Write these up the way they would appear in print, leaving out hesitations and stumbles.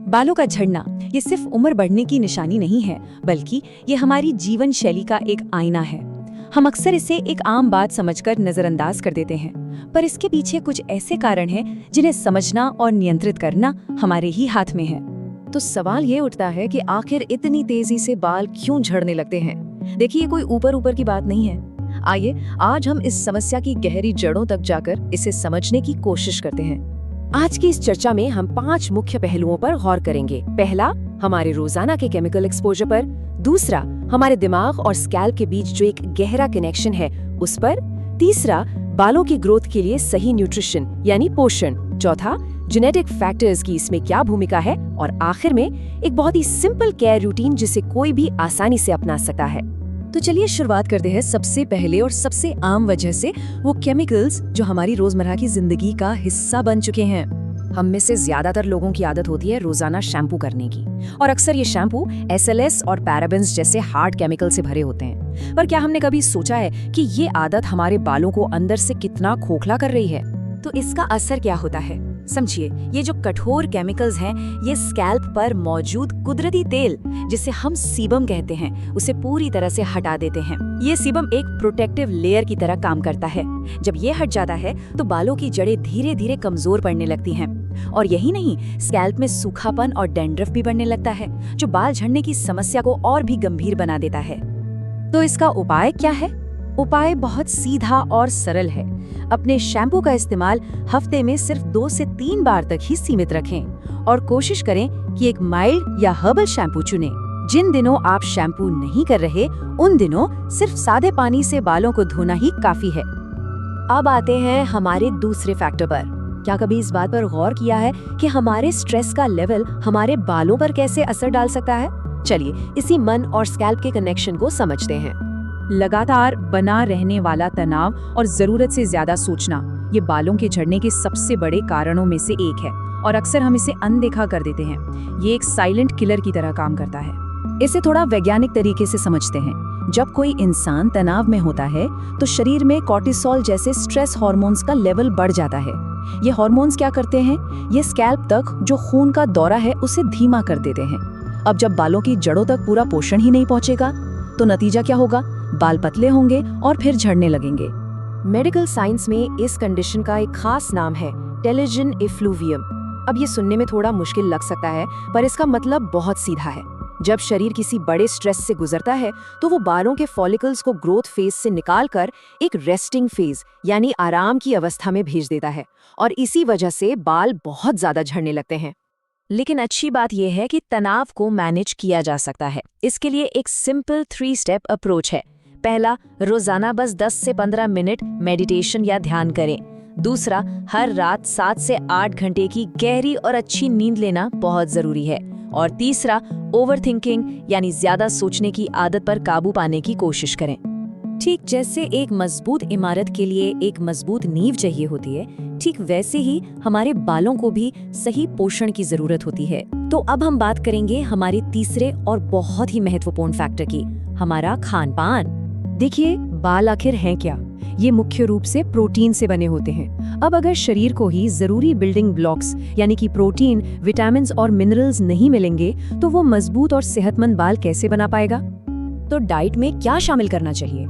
बालों का झड़ना ये सिर्फ उम्र बढ़ने की निशानी नहीं है, बल्कि ये हमारी जीवन शैली का एक आईना है। हम अक्सर इसे एक आम बात समझकर नजरअंदाज कर देते हैं, पर इसके पीछे कुछ ऐसे कारण हैं जिन्हें समझना और नियंत्रित करना हमारे ही हाथ में है। तो सवाल ये उठता है कि आखिर इतनी तेजी से बाल क्यों झड़ने लगते हैं। देखिए, ये कोई ऊपर ऊपर की बात नहीं है। आइए आज हम इस समस्या की गहरी जड़ों तक जाकर इसे समझने की कोशिश करते हैं। आज की इस चर्चा में हम 5 मुख्य पहलुओं पर गौर करेंगे। पहला, हमारे रोजाना के केमिकल एक्सपोजर पर। दूसरा, हमारे दिमाग और स्कैल्प के बीच जो एक गहरा कनेक्शन है उस पर। तीसरा, बालों की ग्रोथ के लिए सही न्यूट्रिशन यानी पोषण। चौथा, जेनेटिक फैक्टर्स की इसमें क्या भूमिका है। और आखिर में एक बहुत ही सिंपल केयर रूटीन जिसे कोई भी आसानी से अपना सकता है। तो चलिए शुरुआत करते हैं सबसे पहले और सबसे आम वजह से, वो केमिकल्स जो हमारी रोजमर्रा की जिंदगी का हिस्सा बन चुके हैं। हम में से ज्यादातर लोगों की आदत होती है रोजाना शैम्पू करने की, और अक्सर ये शैम्पू SLS और पैराबेन्स जैसे हार्ड केमिकल से भरे होते हैं। पर क्या हमने कभी सोचा है कि ये आदत हमारे बालों को अंदर से कितना खोखला कर रही है? तो इसका असर क्या होता है, समझिए। ये जो कठोर केमिकल्स हैं, ये स्कैल्प पर मौजूद कुदरती तेल, जिसे हम सीबम कहते हैं, उसे पूरी तरह से हटा देते हैं। ये सीबम एक प्रोटेक्टिव लेयर की तरह काम करता है। जब ये हट जाता है तो बालों की जड़ें धीरे धीरे कमजोर पड़ने लगती हैं। और यही नहीं, स्कैल्प में सूखापन और डैंड्रफ भी बढ़ने लगता है, जो बाल झड़ने की समस्या को और भी गंभीर बना देता है। तो इसका उपाय क्या है? उपाय बहुत सीधा और सरल है। अपने शैम्पू का इस्तेमाल हफ्ते में सिर्फ 2 से 3 बार तक ही सीमित रखें और कोशिश करें कि एक माइल्ड या हर्बल शैम्पू चुनें। जिन दिनों आप शैम्पू नहीं कर रहे, उन दिनों सिर्फ सादे पानी से बालों को धोना ही काफी है। अब आते हैं हमारे दूसरे फैक्टर पर। क्या कभी इस बात पर गौर किया है कि हमारे स्ट्रेस का लेवल हमारे बालों पर कैसे असर डाल सकता है? चलिए इसी मन और स्कैल्प के कनेक्शन को समझते हैं। लगातार बना रहने वाला तनाव और जरूरत से ज्यादा सोचना, ये बालों के झड़ने के सबसे बड़े कारणों में से एक है, और अक्सर हम इसे अनदेखा कर देते हैं। ये एक साइलेंट किलर की तरह काम करता है। इसे थोड़ा वैज्ञानिक तरीके से समझते हैं। जब कोई इंसान तनाव में होता है तो शरीर में कॉर्टिसोल जैसे स्ट्रेस हार्मोन्स का लेवल बढ़ जाता है। ये हार्मोन्स क्या करते हैं? ये स्कैल्प तक जो खून का दौरा है उसे धीमा कर देते हैं। अब जब बालों की जड़ों तक पूरा पोषण ही नहीं पहुंचेगा तो नतीजा क्या होगा? बाल पतले होंगे और फिर झड़ने लगेंगे। मेडिकल साइंस में इस कंडीशन का एक खास नाम है टेलोजन इफ्लूवियम। अब ये सुनने में थोड़ा मुश्किल लग सकता है, पर इसका मतलब बहुत सीधा है। जब शरीर किसी बड़े स्ट्रेस से गुजरता है तो वो बालों के फॉलिकल्स को ग्रोथ फेज से निकालकर एक रेस्टिंग फेज यानी आराम की अवस्था में भेज देता है, और इसी वजह से बाल बहुत ज्यादा झड़ने लगते हैं। लेकिन अच्छी बात यह है कि तनाव को मैनेज किया जा सकता है। इसके लिए एक सिंपल 3 स्टेप अप्रोच है। पहला, रोजाना बस 10 से 15 मिनट मेडिटेशन या ध्यान करें। दूसरा, हर रात 7 से 8 घंटे की गहरी और अच्छी नींद लेना बहुत जरूरी है। और तीसरा, ओवरथिंकिंग यानी ज्यादा सोचने की आदत पर काबू पाने की कोशिश करें। ठीक जैसे एक मजबूत इमारत के लिए एक मजबूत नींव चाहिए होती है, ठीक वैसे ही हमारे बालों को भी सही पोषण की जरूरत होती है। तो अब हम बात करेंगे हमारे तीसरे और बहुत ही महत्वपूर्ण फैक्टर की, हमारा खान पान। देखिए, बाल आखिर हैं क्या? ये मुख्य रूप से प्रोटीन से बने होते हैं। अब अगर शरीर को ही जरूरी बिल्डिंग ब्लॉक्स यानी कि प्रोटीन, विटामिन्स और मिनरल्स नहीं मिलेंगे तो वो मजबूत और सेहतमंद बाल कैसे बना पाएगा? तो डाइट में क्या शामिल करना चाहिए?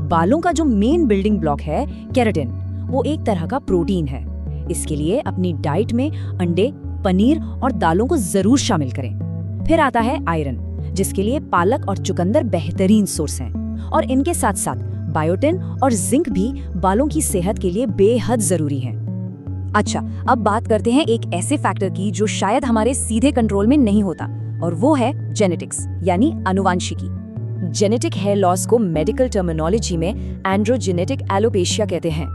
बालों का जो मेन बिल्डिंग ब्लॉक है केराटिन, वो एक तरह का प्रोटीन है। इसके लिए अपनी डाइट में अंडे, पनीर और दालों को जरूर शामिल करें। फिर आता है आयरन, जिसके लिए पालक और चुकंदर बेहतरीन सोर्स हैं। और इनके साथ साथ बायोटिन और जिंक भी बालों की सेहत के लिए बेहद जरूरी हैं। अच्छा, अब बात करते हैं एक ऐसे फैक्टर की जो शायद हमारे सीधे कंट्रोल में नहीं होता, और वो है जेनेटिक्स यानी आनुवांशिकी। जेनेटिक हेयर लॉस को मेडिकल टर्मिनोलॉजी में एंड्रोजेनेटिक एलोपेशिया कहते हैं।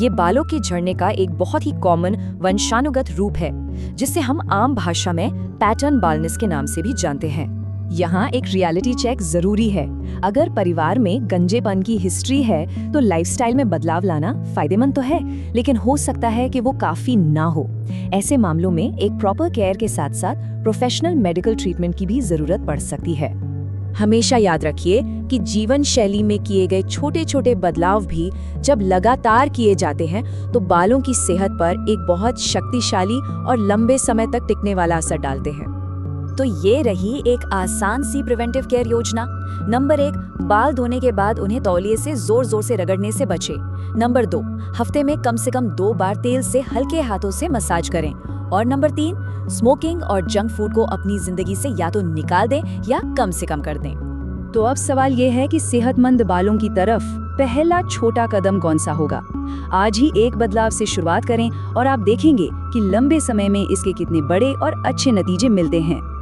ये बालों के झड़ने का एक बहुत ही कॉमन वंशानुगत रूप है, जिसे हम आम भाषा में पैटर्न बाल्नेस के नाम से भी जानते हैं। यहाँ एक रियलिटी चेक जरूरी है। अगर परिवार में गंजेपन की हिस्ट्री है तो लाइफस्टाइल में बदलाव लाना फायदेमंद तो है, लेकिन हो सकता है कि वो काफी ना हो। ऐसे मामलों में एक प्रॉपर केयर के साथ साथ प्रोफेशनल मेडिकल ट्रीटमेंट की भी जरूरत पड़ सकती है। हमेशा याद रखिए कि जीवन शैली में किए गए छोटे छोटे बदलाव भी जब लगातार किए जाते हैं तो बालों की सेहत पर एक बहुत शक्तिशाली और लंबे समय तक टिकने वाला असर डालते हैं। तो ये रही एक आसान सी प्रिवेंटिव केयर योजना। नंबर 1, बाल धोने के बाद उन्हें तौलिए से जोर जोर से रगड़ने से बचें। नंबर 2, हफ्ते में कम से कम 2 बार तेल से हल्के हाथों से मसाज करें। और नंबर 3, स्मोकिंग और जंक फूड को अपनी जिंदगी से या तो निकाल दें या कम से कम कर दें। तो अब सवाल ये है कि सेहतमंद बालों की तरफ पहला छोटा कदम कौन सा होगा? आज ही एक बदलाव से शुरुआत करें और आप देखेंगे कि लंबे समय में इसके कितने बड़े और अच्छे नतीजे मिलते हैं।